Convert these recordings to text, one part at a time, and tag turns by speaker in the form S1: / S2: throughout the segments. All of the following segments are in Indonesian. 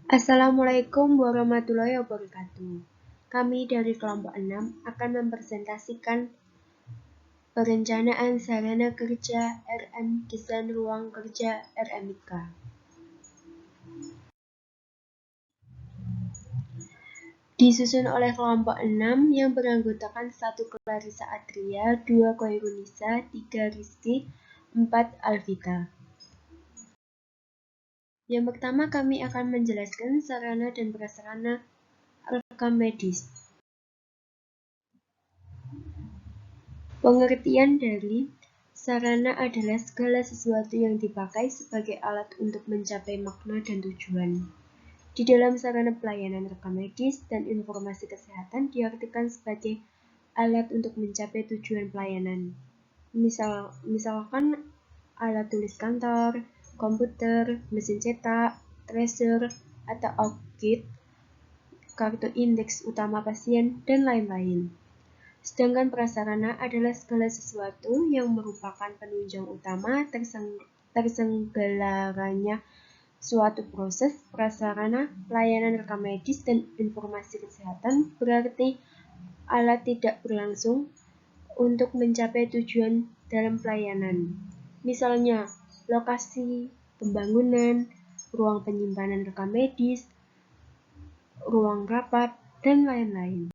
S1: Assalamualaikum warahmatullahi wabarakatuh. Kami dari kelompok 6 akan mempresentasikan perencanaan sarana kerja RM Desain Ruang Kerja RMIK. Disusun oleh kelompok 6 yang beranggotakan 1 Clarissa Adria, 2 Koirunisa, 3 Rizky, 4 Alvita. Yang pertama kami akan menjelaskan sarana dan prasarana rekam medis. Pengertian dari sarana adalah segala sesuatu yang dipakai sebagai alat untuk mencapai makna dan tujuan. Di dalam sarana pelayanan rekam medis dan informasi kesehatan diartikan sebagai alat untuk mencapai tujuan pelayanan. Misalkan alat tulis kantor, komputer, mesin cetak, tracer, atau OutKit, kartu indeks utama pasien, dan lain-lain. Sedangkan prasarana adalah segala sesuatu yang merupakan penunjang utama terselenggaranya suatu proses. Prasarana pelayanan rekam medis dan informasi kesehatan berarti alat tidak berlangsung untuk mencapai tujuan dalam pelayanan. Misalnya, lokasi pembangunan, ruang penyimpanan rekam medis, ruang rapat, dan lain-lain.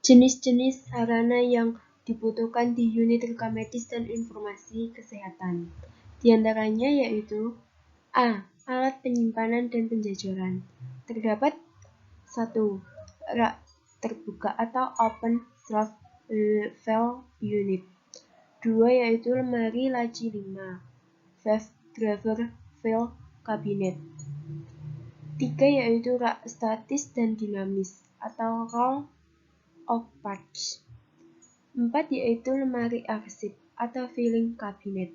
S1: Jenis-jenis sarana yang dibutuhkan di unit rekam medis dan informasi kesehatan. Di antaranya yaitu A. Alat penyimpanan dan penjajaran. Terdapat 1. Rak terbuka atau open shelf file unit. 2. Yaitu lemari laci 5. Fifth driver file cabinet. 3. Yaitu rak statis dan dinamis atau roll of parts. 4. Yaitu lemari arsip atau filing cabinet.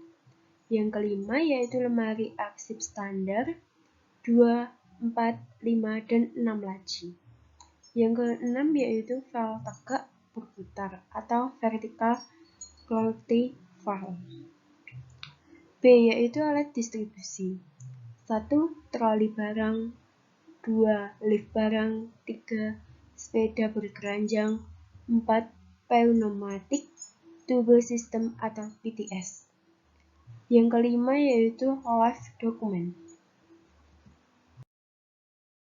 S1: Yang kelima yaitu lemari arsip standar 2, 4, 5, dan 6 laci. Yang keenam yaitu file tegak berputar atau vertical quality file. B. Yaitu alat distribusi. 1. Troli barang, 2. Lift barang, 3. Sepeda berkeranjang, 4. Pneumatic tube system atau PTS. Yang kelima yaitu live document.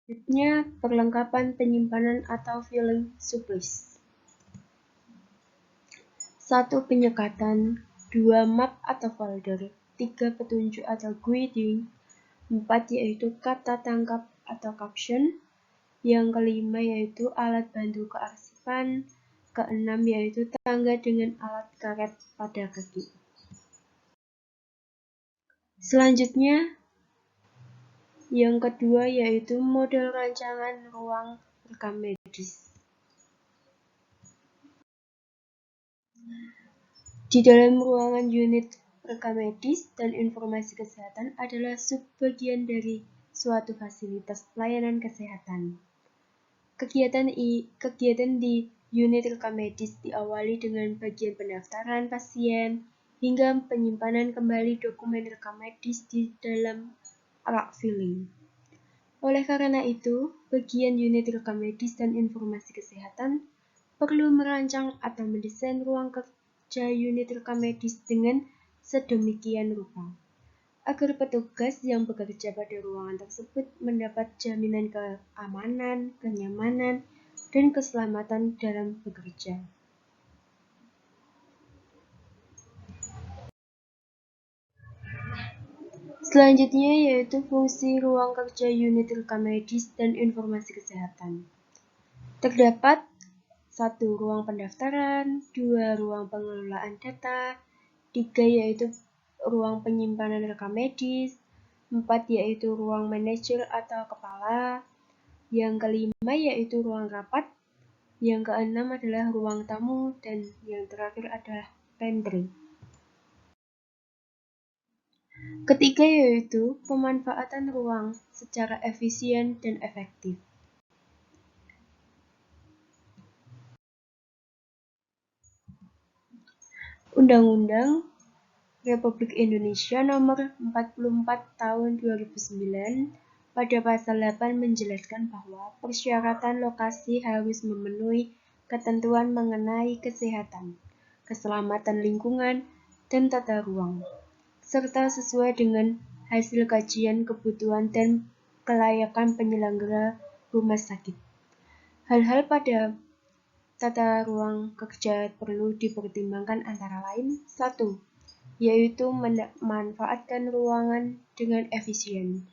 S1: Selanjutnya perlengkapan penyimpanan atau filing supplies. 1. Penyekatan, 2. Map atau folder, 3. Petunjuk atau guiding, 4. Yaitu kata tangkap atau caption. Yang kelima yaitu alat bantu kearsipan, keenam yaitu tangga dengan alat karet pada kaki. Selanjutnya, yang kedua yaitu model rancangan ruang rekam medis. Di dalam ruangan unit rekam medis dan informasi kesehatan adalah subbagian dari suatu fasilitas pelayanan kesehatan. Kegiatan di unit rekam medis diawali dengan bagian pendaftaran pasien hingga penyimpanan kembali dokumen rekam medis di dalam rak filing. Oleh karena itu, bagian unit rekam medis dan informasi kesehatan perlu merancang atau mendesain ruang kerja unit rekam medis dengan sedemikian rupa, agar petugas yang bekerja pada ruangan tersebut mendapat jaminan keamanan, kenyamanan, dan keselamatan dalam bekerja. Selanjutnya yaitu fungsi ruang kerja unit rekam medis dan informasi kesehatan. Terdapat 1. Ruang pendaftaran, 2. Ruang pengelolaan data, 3. Yaitu ruang penyimpanan rekam medis, 4. Yaitu ruang manajer atau kepala, yang kelima yaitu ruang rapat, yang keenam adalah ruang tamu, dan yang terakhir adalah pantry. Ketiga yaitu pemanfaatan ruang secara efisien dan efektif. Undang-Undang Republik Indonesia Nomor 44 Tahun 2009 pada pasal 8 menjelaskan bahwa persyaratan lokasi harus memenuhi ketentuan mengenai kesehatan, keselamatan lingkungan, dan tata ruang, serta sesuai dengan hasil kajian kebutuhan dan kelayakan penyelenggara rumah sakit. Hal-hal pada tata ruang kerja perlu dipertimbangkan antara lain 1. Yaitu memanfaatkan ruangan dengan efisien.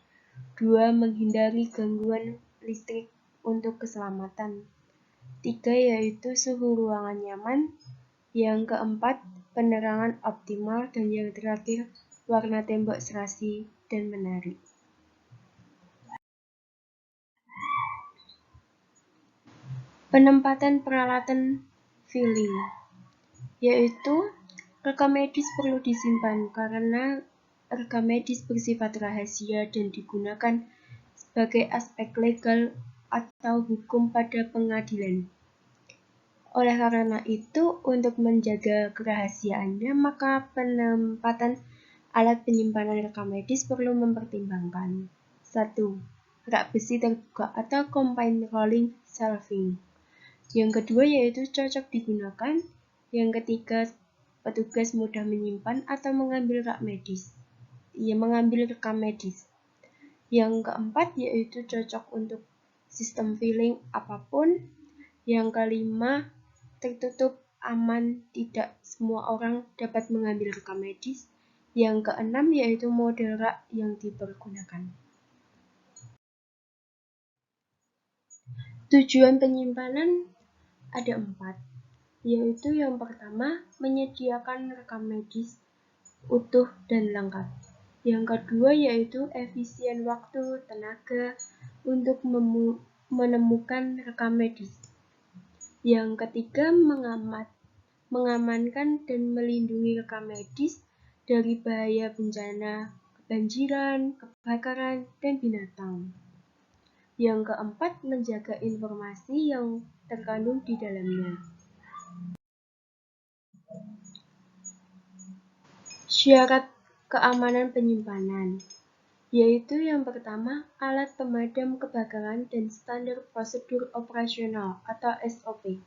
S1: 2. Menghindari gangguan listrik untuk keselamatan. 3. Yaitu suhu ruangan nyaman. Yang keempat, penerangan optimal. Dan yang terakhir, warna tembok serasi dan menarik. Penempatan peralatan filling, yaitu rekam medis perlu disimpan karena rekam medis bersifat rahasia dan digunakan sebagai aspek legal atau hukum pada pengadilan. Oleh karena itu, untuk menjaga kerahasiaannya, maka penempatan alat penyimpanan rekam medis perlu mempertimbangkan 1. Rak besi terbuka atau combined rolling shelving. Yang kedua yaitu cocok digunakan. Yang ketiga, petugas mudah menyimpan atau mengambil rekam medis. Yang keempat yaitu cocok untuk sistem filling apapun. Yang kelima, tertutup, aman, tidak semua orang dapat mengambil rekam medis. Yang keenam yaitu model rak yang dipergunakan. Tujuan penyimpanan ada 4, yaitu yang pertama, menyediakan rekam medis utuh dan lengkap. Yang kedua yaitu efisien waktu, tenaga untuk menemukan rekam medis. Yang ketiga, mengamankan dan melindungi rekam medis dari bahaya bencana, kebanjiran, kebakaran, dan binatang. Yang keempat, menjaga informasi yang terkandung di dalamnya. Syarat keamanan penyimpanan, yaitu yang pertama, alat pemadam kebakaran dan standar prosedur operasional atau SOP.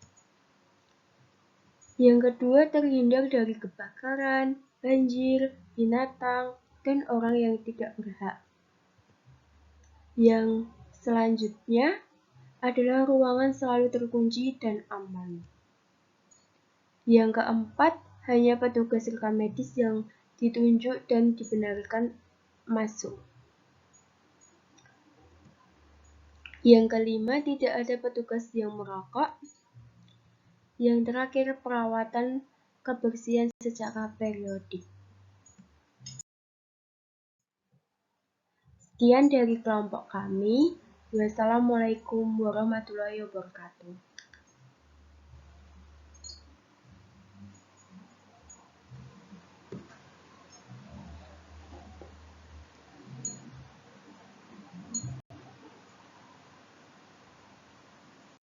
S1: Yang kedua, terhindar dari kebakaran, banjir, binatang, dan orang yang tidak berhak. Yang selanjutnya adalah ruangan selalu terkunci dan aman. Yang keempat, hanya petugas rekam medis yang ditunjuk dan dibenarkan masuk. Yang kelima, tidak ada petugas yang merokok. Yang terakhir, perawatan kebersihan secara periodik. Sekian dari kelompok kami. Wassalamualaikum warahmatullahi wabarakatuh.